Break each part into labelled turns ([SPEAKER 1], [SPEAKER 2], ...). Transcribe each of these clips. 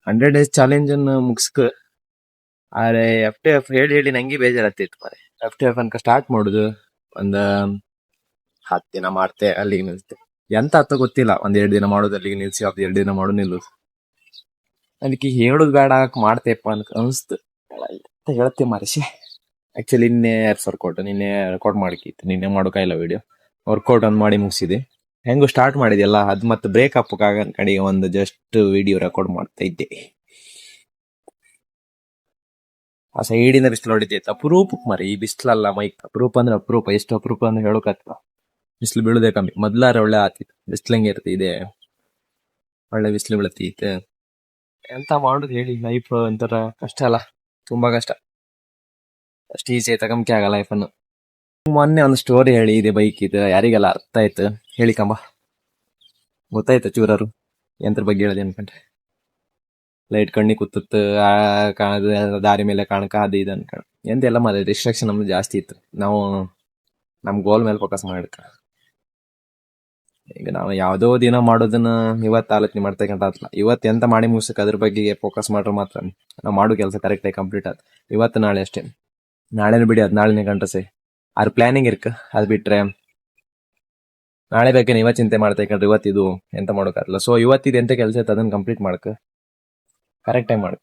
[SPEAKER 1] 100 days challenge ಅನ್ನು ಮುಗಿಸ್ಕ. ಆದ್ರೆ FTF ಹೇಳಿ ಹೇಳಿ ನಂಗೆ ಬೇಜಾರಾಗ್ತಿತ್ತು ಮಾರೆ. FTF ಅನ್ಕ ಸ್ಟಾರ್ಟ್ ಮಾಡುದು ಒಂದ್ 10 ದಿನ ಮಾಡ್ತೆ, ಅಲ್ಲಿಗೆ ನಿಲ್ತೆ. ಎಂತ ಅತ್ತ ಗೊತ್ತಿಲ್ಲ, 1-2 ದಿನ ಮಾಡೋದು ಅಲ್ಲಿಗೆ ನಿಲ್ಸಿ, 2 ದಿನ ಮಾಡು ನಿಲ್ಲುದು. ಅದಕ್ಕೆ ಹೇಳುದು ಬೇಡ, ಮಾಡ್ತೇಪ್ಪ ಅನ್ಕ ಅನ್ಸ್ತು ಅಂತ ಹೇಳ್ತೆ ಮಾರಿಸಿ. ಆಕ್ಚುಲಿ ನಿನ್ನೆ ವರ್ಕೌಟ್, ನಿನ್ನೆ ರೆಕಾರ್ಡ್ ಮಾಡಿಕಿತ್ತು, ನಿನ್ನೆ ಮಾಡೋಕಾಯಿಲ್ಲ ವಿಡಿಯೋ. ವರ್ಕೌಟ್ ಒಂದು ಮಾಡಿ ಮುಗಿಸಿದೆ. ಹೆಂಗು ಸ್ಟಾರ್ಟ್ ಮಾಡಿದೆಲ್ಲ, ಅದ್ ಮತ್ತೆ ಬ್ರೇಕ್ ಅಪ್ ಕಡೆಗೆ ಒಂದು ಜಸ್ಟ್ ವಿಡಿಯೋ ರೆಕಾರ್ಡ್ ಮಾಡ್ತಾ ಇದ್ದೆ. ಆ ಸೈಡಿನ ಬಿಸಿಲು ಹೊಡಿತೈತೆ, ಅಪರೂಪಕ್ಕೆ ಮರಿ ಈ ಬಿಸಿಲಲ್ಲ ಮೈಕ್. ಅಪರೂಪ ಅಂದ್ರೆ ಅಪರೂಪ, ಎಷ್ಟು ಅಪರೂಪ ಅಂದ್ರೆ ಹೇಳೋಕತ್ತ. ಬಿಸಿಲು ಬೀಳುದೇ ಕಮ್ಮಿ, ಮೊದ್ಲಾರ ಒಳ್ಳೆ ಆತಿತ್ತು. ಬಿಸಿಲಂಗೆ ಇರ್ತಿದೆ, ಒಳ್ಳೆ ಬಿಸಿಲು ಬೀಳತೈತೆ. ಎಂತ ಮಾಡುದು ಹೇಳಿ, ಲೈಫ್ ಒಂಥರ ಕಷ್ಟ ಅಲ್ಲ, ತುಂಬಾ ಕಷ್ಟ. ಅಷ್ಟು ಈಸಿ ತಗೊಂಬಕೆ ಆಗಲ್ಲ ಲೈಫನ್ನು. ಮೊನ್ನೆ ಒಂದು ಸ್ಟೋರಿ ಹೇಳಿ ಇದೆ, ಬೈಕ್ ಇದು ಯಾರಿಗೆಲ್ಲ ಅರ್ಥ ಆಯ್ತು ಹೇಳಿ ಕಂಬ, ಗೊತ್ತಾಯ್ತು ಚೂರರು ಯಂತ್ರ ಬಗ್ಗೆ ಹೇಳದೆ ಅನ್ಕೊಂಡ್ರೆ. ಲೈಟ್ ಕಣ್ಣಿ ಕೂತತ್ತು, ಕಾಣದ ದಾರಿ ಮೇಲೆ ಕಾಣಕ ಅದು ಇದು ಅನ್ಕೊಂಡ್ ಎಂತೆಲ್ಲ ಮಾಡ ಡಿಸ್ಟ್ರಾಕ್ಷನ್ ನಮ್ದು ಜಾಸ್ತಿ ಇತ್ತು. ನಾವು ನಮ್ ಗೋಲ್ ಮೇಲೆ ಫೋಕಸ್ ಮಾಡಕ. ಈಗ ನಾವು ಯಾವ್ದೋ ದಿನ ಮಾಡೋದನ್ನ ಇವತ್ತು ಆಲೋಚನೆ ಮಾಡ್ತಕ್ಕಂಥ, ಇವತ್ತು ಎಂತ ಮಾಡಿ ಮುಗಿಸಕ್ ಅದ್ರ ಬಗ್ಗೆ ಫೋಕಸ್ ಮಾಡ್ರೆ ಮಾತ್ರ ನಾವು ಮಾಡೋ ಕೆಲಸ ಕರೆಕ್ಟ್ ಆಗಿ ಕಂಪ್ಲೀಟ್ ಆಯ್ತು. ಇವತ್ತು ನಾಳೆ ಅಷ್ಟೇ, ನಾಳೆನೂ ಬಿಡಿ, ಅದ್ ನಾಳೆನೇ ಗಂಟಸೆ ಅದ್ರ ಪ್ಲಾನಿಂಗ್ ಇರ್ಕ. ಅದ್ ಬಿಟ್ರೆ ನಾಳೆ ಬಗ್ಗೆ ನೀವ ಚಿಂತೆ ಮಾಡ್ತೇಕಂದ್ರೆ ಇವತ್ತಿದು ಎಂತ ಮಾಡೋಕ್ಕಾಗಲ್ಲ. ಸೊ ಇವತ್ತಿದು ಎಂತ ಕೆಲಸ ಇತ್ತು ಅದನ್ನ ಕಂಪ್ಲೀಟ್ ಮಾಡಕ, ಕರೆಕ್ಟ್ ಟೈಮ್ ಮಾಡಕ.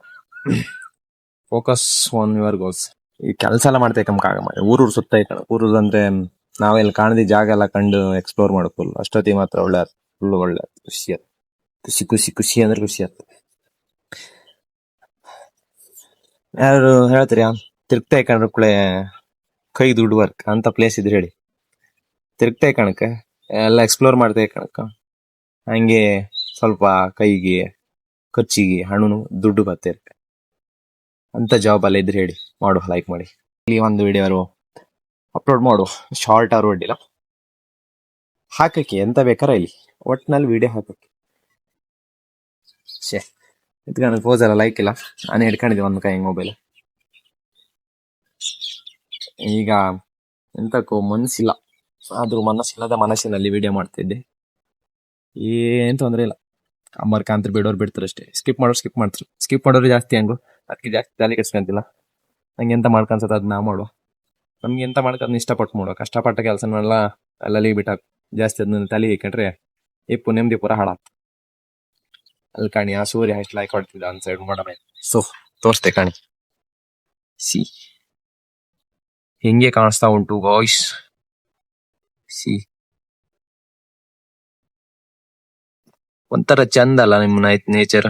[SPEAKER 1] Focus on your goals. ಈ ಕೆಲಸ ಎಲ್ಲ ಮಾಡ್ತೇಕಂಬ ಊರೂರು ಸುತ್ತ ಇಕ್ಕ. ಊರೂರು ಅಂದ್ರೆ ನಾವೆಲ್ಲ ಕಾಣದಿ ಜಾಗ ಎಲ್ಲ ಕಂಡು ಎಕ್ಸ್ಪ್ಲೋರ್ ಮಾಡಕ್ ಫುಲ್ ಅಷ್ಟೊತ್ತಿ ಮಾತ್ರ ಒಳ್ಳೆ ಫುಲ್ ಒಳ್ಳೆ ಖುಷಿ ಆಯ್ತು. ಖುಷಿ ಖುಷಿ ಖುಷಿ ಅಂದ್ರೆ ಖುಷಿ ಆಯ್ತು. ಯಾರು ಹೇಳ್ತೀರಾ ತಿರ್ಗ್ತಾ ಕಂಡ್ರೆ ಕೈ ದುಡ್ಡು ವರ್ಕ್ ಅಂತ ಪ್ಲೇಸ್ ಇದ್ರೆ ಹೇಳಿ. ತಿರ್ಗ್ತಾ ಕಣಕ ಎಲ್ಲ ಎಕ್ಸ್ಪ್ಲೋರ್ ಮಾಡ್ತಾ ಕಣಕ, ಹಂಗೆ ಸ್ವಲ್ಪ ಕೈಗೆ ಖರ್ಚಿಗೆ ಹಣ್ಣು ದುಡ್ಡು ಬರ್ತೇ ಇರ್ಕ ಅಂತ ಜಾಬ್ ಅಲ್ಲ ಇದ್ರೆ ಹೇಳಿ, ಮಾಡು, ಲೈಕ್ ಮಾಡಿ. ಇಲ್ಲಿ ಒಂದು ವಿಡಿಯೋ ಅಪ್ಲೋಡ್ ಮಾಡು, ಶಾರ್ಟ್ ಆರು ಅಡ್ಡಿಲ್ಲ, ಹಾಕಕ್ಕೆ ಎಂತ ಬೇಕಾರ ಇಲ್ಲಿ, ಒಟ್ಟಿನಲ್ಲಿ ವಿಡಿಯೋ ಹಾಕಕ್ಕೆ. ಶೇ ಇದ್ಕೊಂಡು ಪೋಸ್ ಎಲ್ಲ ಲೈಕ್ ಇಲ್ಲ, ನಾನು ಹಿಡ್ಕೊಂಡಿದ್ದೆ ಒಂದು ಕೈ ಮೊಬೈಲ್. ಈಗ ಎಂತಕ್ಕೂ ಮನಸ್ಸಿಲ್ಲ, ಆದ್ರೂ ಮನಸ್ಸಿಲ್ಲದ ಮನಸ್ಸಿನಲ್ಲಿ ವಿಡಿಯೋ ಮಾಡ್ತಿದ್ದೆ. ಏನ್ ತೊಂದ್ರೆ ಇಲ್ಲ, ಅಮ್ಮರ್ ಕಾಂತ್ರ ಬಿಡೋರು ಬಿಡ್ತಾರೆ ಅಷ್ಟೇ, ಸ್ಕಿಪ್ ಮಾಡ್ತಾರೆ. ಸ್ಕಿಪ್ ಮಾಡೋರು ಜಾಸ್ತಿ, ಹಂಗು ಅದಕ್ಕೆ ಜಾಸ್ತಿ ತಲೆ ಕೆಡ್ಸ್ಕೊಂತಿಲ್ಲ. ನಂಗೆ ಎಂತ ಮಾಡ್ಕೊಂಡ್ಸತ್ತ ಅದ್ ನಾ ಮಾಡುವ, ನಮ್ಗೆ ಎಂತ ಮಾಡ್ಕೊಂಡ್ ಇಷ್ಟಪಟ್ಟು ಮಾಡುವ. ಕಷ್ಟಪಟ್ಟ ಕೆಲಸನೆಲ್ಲ ಅಲ್ಲಲ್ಲಿ ಬಿಟ್ಟಾಕ, ಜಾಸ್ತಿ ಅದನ್ನ ತಲೆ ಇಕ್ಕಂಡ್ರೆ ಇಪ್ಪು ನೆಮ್ಮದಿ ಪೂರ ಹಾಳಾತ್. ಅಲ್ಲಿ ಕಾಣಿ ಆ ಸೂರ್ಯ ಎಷ್ಟು ಲೈಕ್ ಹೊಡ್ತಿದ್ದ ಒಂದ್ ಸೈಡ್ ಮಾಡೋ. ಸೊ ತೋರ್ಸ್ತೆ ಕಾಣಿ, ಸಿ ಹಿಂಗೆ ಕಾಣಿಸ್ತಾ ಉಂಟು ಗಾಯ್ಸ್. ಸಿ ಒಂಥರ ಚಂದ ಅಲ್ಲ ನಿಮ್ಮ ನೇಚರ್.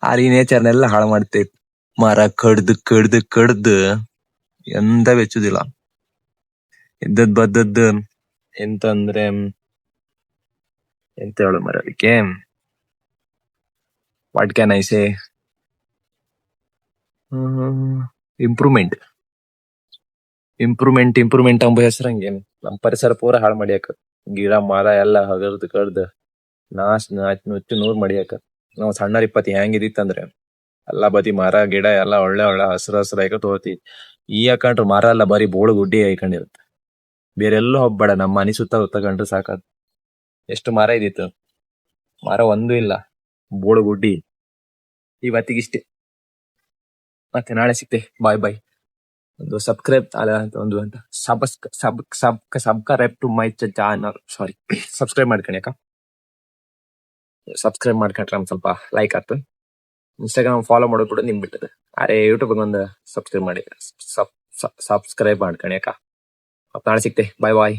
[SPEAKER 1] ಆ ನೇಚರ್ನೆಲ್ಲ ಹಾಳು ಮಾಡ್ತೈತಿ. ಮರ ಕಡ್ದು ಕಡ್ದು ಕಡ್ದು ಎಂತ ಬೆಚ್ಚುದಿಲ್ಲ. ಇದ್ದದ್ ಬದ್ದದ್ದು ಎಂತ ಅಂದ್ರೆ ಎಂತ ಹೇಳು ಮರ, ಅದಕ್ಕೆ what can I say, improvement ಅಂಬ ಹೆಸರಂಗೇನು ನಮ್ ಪರಿಸರ ಪೂರ ಹಾಳು ಮಾಡಿಯಾಕ. ಗಿಡ ಮರ ಎಲ್ಲ ಹಗರ್ದು ಕಡ್ದು ನಾಶ್ ನುಚ್ಚು ನೂರ್ ಮಾಡಿಯಾಕ. ನಾವು ಸಣ್ಣ 20 ಹೆಂಗಿದಿತ್ತಂದ್ರೆ ಎಲ್ಲ ಬದಿ ಮರ ಗಿಡ ಎಲ್ಲ ಒಳ್ಳೆ ಒಳ್ಳೆ ಹಸಿರು ಹಾಯ್ಕೊತ ಹೋತಿ. ಈ ಹಾಕೊಂಡ್ರು ಮರ ಎಲ್ಲ ಬರೀ ಬೋಳು ಗುಡ್ಡಿ ಹಾಕೊಂಡಿರುತ್ತೆ. ಬೇರೆಲ್ಲೂ ಹೋಗ್ಬೇಡ, ನಮ್ಮ ಮನೆ ಸುತ್ತ ಕಂಡ್ರೆ ಸಾಕಾದ್. ಎಷ್ಟು ಮರ ಇದಿತ್ತು, ಮರ ಒಂದೂ ಇಲ್ಲ, ಬೋಳು ಗುಡ್ಡಿ. ಇವತ್ತಿಗಿಷ್ಟೇ, ಮತ್ತೆ ನಾಳೆ ಸಿಗ್ತೆ. ಬಾಯ್ ಬಾಯ್. ಒಂದು ಸಬ್ಸ್ಕ್ರೈಬ್ ಒಂದು ಅಂತ subscribe to my channel. Sorry, subscribe ಮಾಡ್ಕೊಳ್ಳಿ ಅಕ್ಕ. ಸಬ್ಸ್ಕ್ರೈಬ್ ಮಾಡ್ಕೊಂಡ್ರೆ ಒಂದ್ ಸ್ವಲ್ಪ ಲೈಕ್ ಆಯ್ತು. ಇನ್ಸ್ಟಾಗ್ರಾಮ್ ಫಾಲೋ ಮಾಡೋದು ಕೂಡ ನಿಮ್ ಬಿಟ್ಟದ. ಅರೆ ಯೂಟ್ಯೂಬ್ ಒಂದು ಸಬ್ಸ್ಕ್ರೈಬ್ ಮಾಡಿ, ಸಬ್ಸ್ಕ್ರೈಬ್ ಮಾಡ್ಕೊಳ್ಳಿ ಅಕ್ಕ. ನಾಳೆ ಸಿಗ್ತೆ. ಬಾಯ್ ಬಾಯ್.